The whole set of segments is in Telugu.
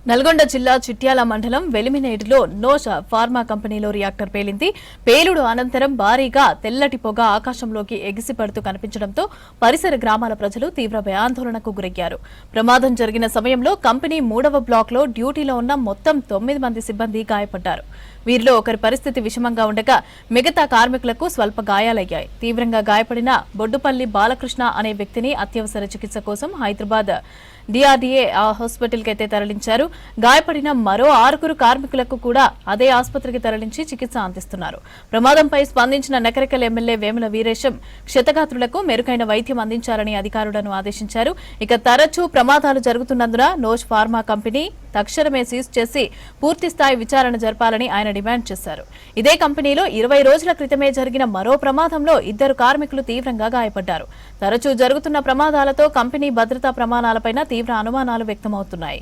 నల్గొండ జిల్లా చిట్యాల మండలం వెలిమినేడులో నోష్ ఫార్మా కంపెనీలో రియాక్టర్ పేలింది. పేలుడు అనంతరం భారీగా తెల్లటి పొగ ఆకాశంలోకి ఎగిసిపడుతూ కనిపించడంతో పరిసర గ్రామాల ప్రజలు తీవ్ర భయాందోళనకు గురయ్యారు. ప్రమాదం జరిగిన సమయంలో కంపెనీ 3వ బ్లాక్లో డ్యూటీలో ఉన్న మొత్తం 9 మంది సిబ్బంది గాయపడ్డారు. వీరిలో ఒకరి పరిస్థితి విషమంగా ఉండగా మిగతా కార్మికులకు స్వల్ప గాయాలయ్యాయి. తీవ్రంగా గాయపడిన బొడ్డుపల్లి బాలకృష్ణ అనే వ్యక్తిని అత్యవసర చికిత్స కోసం హైదరాబాద్ డిఆర్డీఏ హాస్పిటల్ కి తరలించారు. గాయపడిన మరో 6 కార్మికులకు కూడా అదే ఆసుపత్రికి తరలించి చికిత్స అందిస్తున్నారు. ప్రమాదంపై స్పందించిన నకరికల్ ఎమ్మెల్యే వేముల వీరేశం క్షతగాత్రులకు మెరుగైన వైద్యం అందించాలని అధికారులను ఆదేశించారు. ఇక తరచూ ప్రమాదాలు జరుగుతున్నందున నోష్ ఫార్మా కంపెనీ తక్షణమే సీజ్ చేసి పూర్తిస్థాయి విచారణ జరపాలని ఆయన డిమాండ్ చేశారు. ఇదే కంపెనీలో 20 రోజుల క్రితమే జరిగిన మరో ప్రమాదంలో 2 కార్మికులు తీవ్రంగా గాయపడ్డారు. తరచూ జరుగుతున్న ప్రమాదాలతో కంపెనీ భద్రతా ప్రమాణాలపై తీవ్ర అనుమానాలు వ్యక్తమవుతున్నాయి.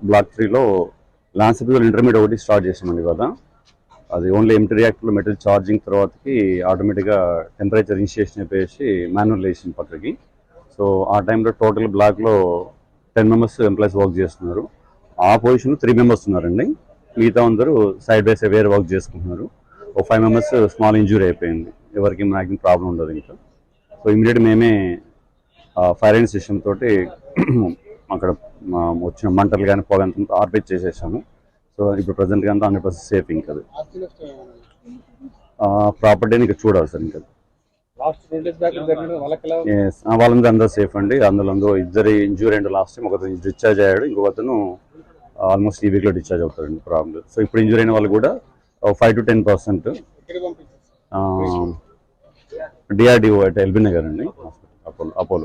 బ్లాక్ 3లో లాన్సిబుల్ ఇంటర్మీడియట్ ఒకటి స్టార్ట్ చేసామండి. కదా అది ఓన్లీ ఎంటీ రియాక్టర్లో మెటీరియల్ ఛార్జింగ్ తర్వాతకి ఆటోమేటిక్గా టెంపరేచర్ ఇనిషియేషన్ అయిపోయేసి మాన్యువల్ వేసిన పక్కకి. సో ఆ టైంలో టోటల్ బ్లాక్లో 10 మెంబర్స్ ఎంప్లాయీస్ వర్క్ చేస్తున్నారు. ఆ పొజిషన్లో 3 మెంబర్స్ ఉన్నారండి. మిగతా అందరూ సైడ్ బై సైడ్ వేరే వర్క్ చేసుకుంటున్నారు. ఒక 5 మెంబర్స్ స్మాల్ ఇంజూరీ అయిపోయింది. ఎవరికి మ్యాక్సిమం ప్రాబ్లం ఉండదు ఇంకా. సో ఇమీడియట్ మేమే ఫైర్ అండ్ సిస్టమ్ తోటి అక్కడ వచ్చిన మంటలు కానీ పొగ అంతా ఆర్పేట్ చేసేసాము. సో ఇప్పుడు ప్రజెంట్గా అంతా 100% సేఫ్. ఇంకా ప్రాపర్టీని ఇంకా చూడాలి సార్. ఇంకా వాళ్ళందరూ అందరూ సేఫ్ అండి. అందులో 2 ఇంజూరీ అండ్ లాస్ట్ టైం ఒకతను డిశ్చార్జ్ అయ్యాడు. ఇంకొకతను ఆల్మోస్ట్ ఈ వీక్లో డిశ్చార్జ్ అవుతారండి ప్రాబ్లం. సో ఇప్పుడు ఇంజూరీ అయిన వాళ్ళు కూడా 5 to 10% డిఆర్డీఓ ఎల్బీ నగర్ అండి, అపోలో.